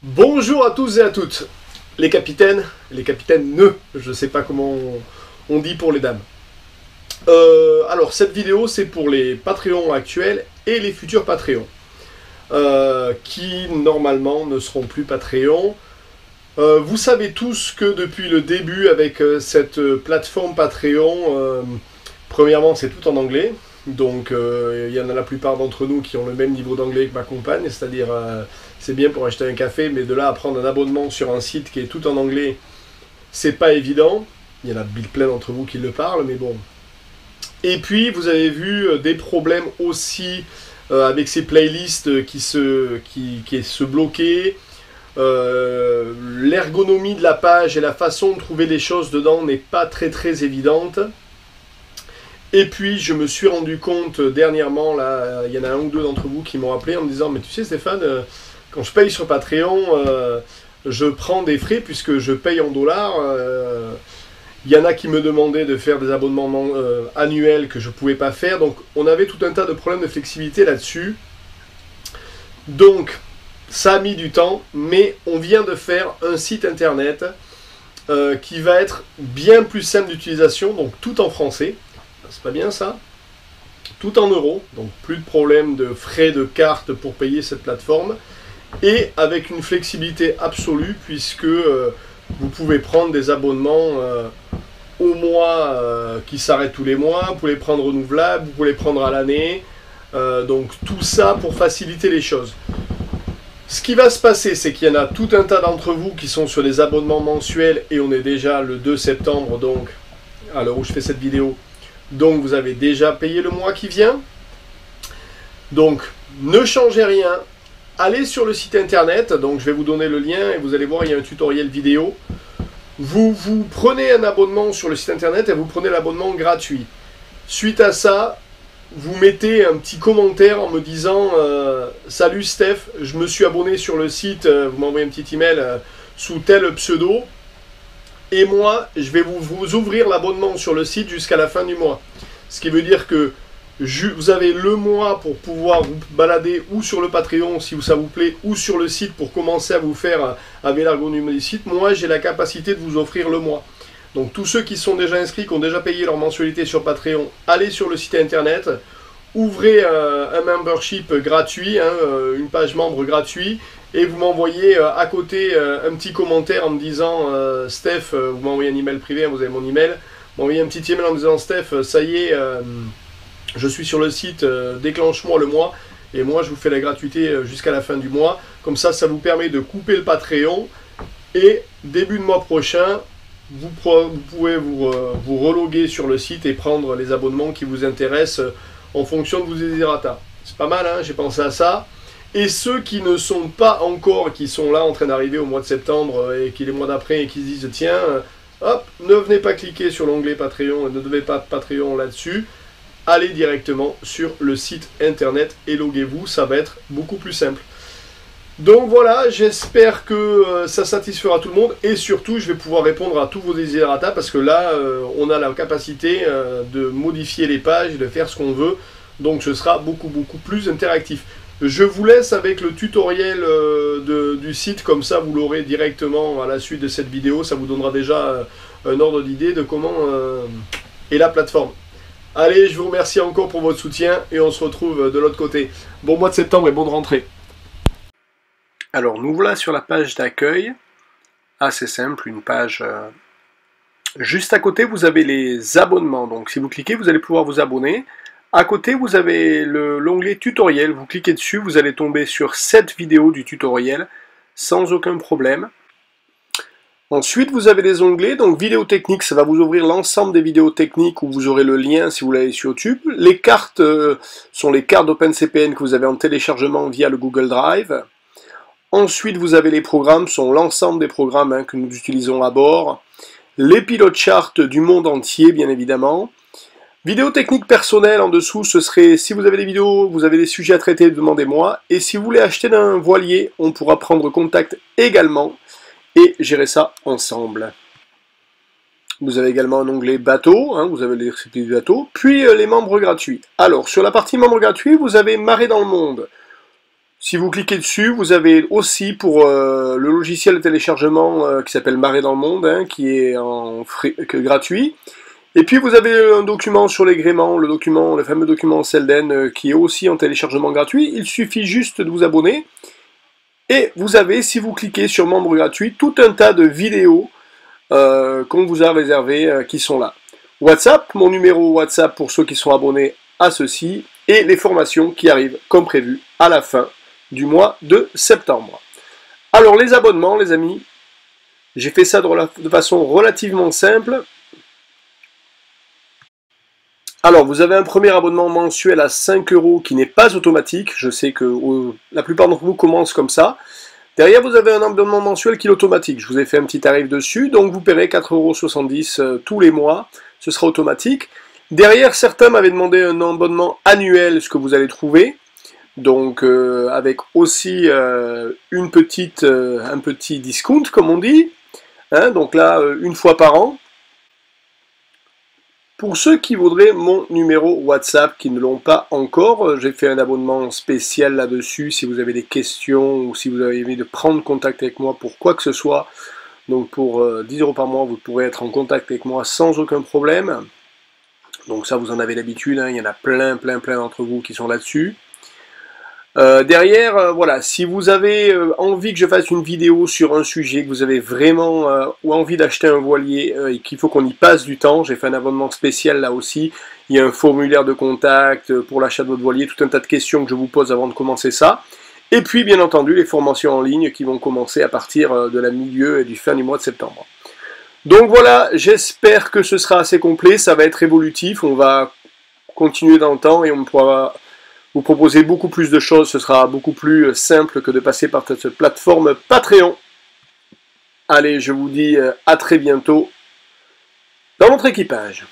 Bonjour à tous et à toutes, les capitaines nœuds, je sais pas comment on dit pour les dames. Alors cette vidéo c'est pour les Patreons actuels et les futurs Patreons, qui normalement ne seront plus Patreons. Vous savez tous que depuis le début avec cette plateforme Patreon, premièrement c'est tout en anglais, donc il y en a la plupart d'entre nous qui ont le même niveau d'anglais que ma compagne, c'est-à-dire c'est bien pour acheter un café, mais de là à prendre un abonnement sur un site qui est tout en anglais, c'est pas évident. Il y en a plein d'entre vous qui le parlent, mais bon. Et puis vous avez vu des problèmes aussi avec ces playlists qui se bloquaient. L'ergonomie de la page et la façon de trouver les choses dedans n'est pas très évidente. Et puis je me suis rendu compte dernièrement, là, il y en a un ou deux d'entre vous qui m'ont appelé en me disant mais tu sais Stéphane, quand je paye sur Patreon, je prends des frais puisque je paye en dollars. Il y en a qui me demandaient de faire des abonnements annuels que je ne pouvais pas faire. Donc on avait tout un tas de problèmes de flexibilité là-dessus. Donc ça a mis du temps, mais on vient de faire un site internet qui va être bien plus simple d'utilisation, donc tout en français. C'est pas bien ça? Tout en euros, donc plus de problème de frais de carte pour payer cette plateforme. Et avec une flexibilité absolue, puisque vous pouvez prendre des abonnements au mois qui s'arrêtent tous les mois, vous pouvez les prendre renouvelables, vous pouvez les prendre à l'année. Donc tout ça pour faciliter les choses. Ce qui va se passer, c'est qu'il y en a tout un tas d'entre vous qui sont sur des abonnements mensuels, et on est déjà le 2 septembre, donc à l'heure où je fais cette vidéo. Donc vous avez déjà payé le mois qui vient. Donc ne changez rien. Allez sur le site internet, donc je vais vous donner le lien et vous allez voir, il y a un tutoriel vidéo. Vous prenez un abonnement sur le site internet et vous prenez l'abonnement gratuit. Suite à ça, vous mettez un petit commentaire en me disant salut Steph, je me suis abonné sur le site, vous m'envoyez un petit email sous tel pseudo. Et moi, je vais vous ouvrir l'abonnement sur le site jusqu'à la fin du mois. Ce qui veut dire que vous avez le mois pour pouvoir vous balader ou sur le Patreon si ça vous plaît, ou sur le site pour commencer à vous faire avec l'ergonomie du site. Moi, j'ai la capacité de vous offrir le mois. Donc tous ceux qui sont déjà inscrits, qui ont déjà payé leur mensualité sur Patreon, allez sur le site internet, ouvrez un membership gratuit, une page membre gratuit, et vous m'envoyez à côté un petit commentaire en me disant Steph, vous m'envoyez un email privé, vous avez mon email, m'envoyez un petit email en me disant Steph, ça y est, je suis sur le site, déclenche-moi le mois, et moi je vous fais la gratuité jusqu'à la fin du mois. Comme ça, ça vous permet de couper le Patreon, et début de mois prochain, vous pouvez vous reloguer sur le site et prendre les abonnements qui vous intéressent en fonction de vos desiderata. C'est pas mal, hein, j'ai pensé à ça. Et ceux qui ne sont pas encore, qui sont là en train d'arriver au mois de septembre et qui les mois d'après et qui se disent tiens, hop, ne venez pas cliquer sur l'onglet Patreon, ne devez pas Patreon là-dessus. Allez directement sur le site internet et loguez-vous, ça va être beaucoup plus simple. Donc voilà, j'espère que ça satisfera tout le monde, et surtout je vais pouvoir répondre à tous vos desiderata parce que là on a la capacité de modifier les pages, de faire ce qu'on veut, donc ce sera beaucoup plus interactif. Je vous laisse avec le tutoriel du site, comme ça vous l'aurez directement à la suite de cette vidéo, ça vous donnera déjà un ordre d'idée de comment est la plateforme. Allez, je vous remercie encore pour votre soutien et on se retrouve de l'autre côté. Bon mois de septembre et bonne rentrée. Alors nous voilà sur la page d'accueil, assez simple, une page juste à côté vous avez les abonnements, donc si vous cliquez vous allez pouvoir vous abonner. À côté vous avez l'onglet tutoriel, vous cliquez dessus, vous allez tomber sur cette vidéo du tutoriel sans aucun problème. Ensuite vous avez des onglets, donc vidéo technique, ça va vous ouvrir l'ensemble des vidéos techniques où vous aurez le lien si vous l'avez sur YouTube. Les cartes sont les cartes d'OpenCPN que vous avez en téléchargement via le Google Drive. Ensuite, vous avez les programmes, sont l'ensemble des programmes que nous utilisons à bord. Les pilotes charts du monde entier, bien évidemment. Vidéo technique personnelle en dessous, ce serait, si vous avez des vidéos, vous avez des sujets à traiter, demandez-moi. Et si vous voulez acheter un voilier, on pourra prendre contact également et gérer ça ensemble. Vous avez également un onglet bateau, vous avez les récipes du bateau, puis les membres gratuits. Alors, sur la partie membres gratuits, vous avez Marée dans le monde. Si vous cliquez dessus, vous avez aussi pour le logiciel de téléchargement qui s'appelle Marée dans le Monde, hein, qui est gratuit. Et puis vous avez un document sur les gréements, le fameux document Selden, qui est aussi en téléchargement gratuit. Il suffit juste de vous abonner. Et vous avez, si vous cliquez sur membre gratuit, tout un tas de vidéos qu'on vous a réservées qui sont là. WhatsApp, mon numéro WhatsApp pour ceux qui sont abonnés à ceci, et les formations qui arrivent comme prévu à la fin du mois de septembre. Alors les abonnements, les amis, j'ai fait ça de façon relativement simple. Alors vous avez un premier abonnement mensuel à 5 € qui n'est pas automatique. Je sais que la plupart d'entre vous commencent comme ça. Derrière vous avez un abonnement mensuel qui est automatique. Je vous ai fait un petit tarif dessus, donc vous paierez 4,70 € tous les mois. Ce sera automatique. Derrière, certains m'avaient demandé un abonnement annuel, ce que vous allez trouver. Donc avec aussi un petit discount comme on dit, hein, donc là une fois par an. Pour ceux qui voudraient mon numéro WhatsApp, qui ne l'ont pas encore, j'ai fait un abonnement spécial là-dessus. Si vous avez des questions ou si vous avez envie de prendre contact avec moi pour quoi que ce soit, donc pour 10 € par mois, vous pourrez être en contact avec moi sans aucun problème. Donc ça, vous en avez l'habitude, hein, il y en a plein d'entre vous qui sont là-dessus. Derrière, voilà, si vous avez envie que je fasse une vidéo sur un sujet, que vous avez vraiment ou envie d'acheter un voilier et qu'il faut qu'on y passe du temps, j'ai fait un abonnement spécial là aussi. Il y a un formulaire de contact pour l'achat de votre voilier, tout un tas de questions que je vous pose avant de commencer ça. Et puis, bien entendu, les formations en ligne qui vont commencer à partir de la milieu et du fin du mois de septembre. Donc voilà, j'espère que ce sera assez complet, ça va être évolutif, on va continuer dans le temps et on pourra vous proposer beaucoup plus de choses, ce sera beaucoup plus simple que de passer par cette plateforme Patreon. Allez, je vous dis à très bientôt dans notre équipage.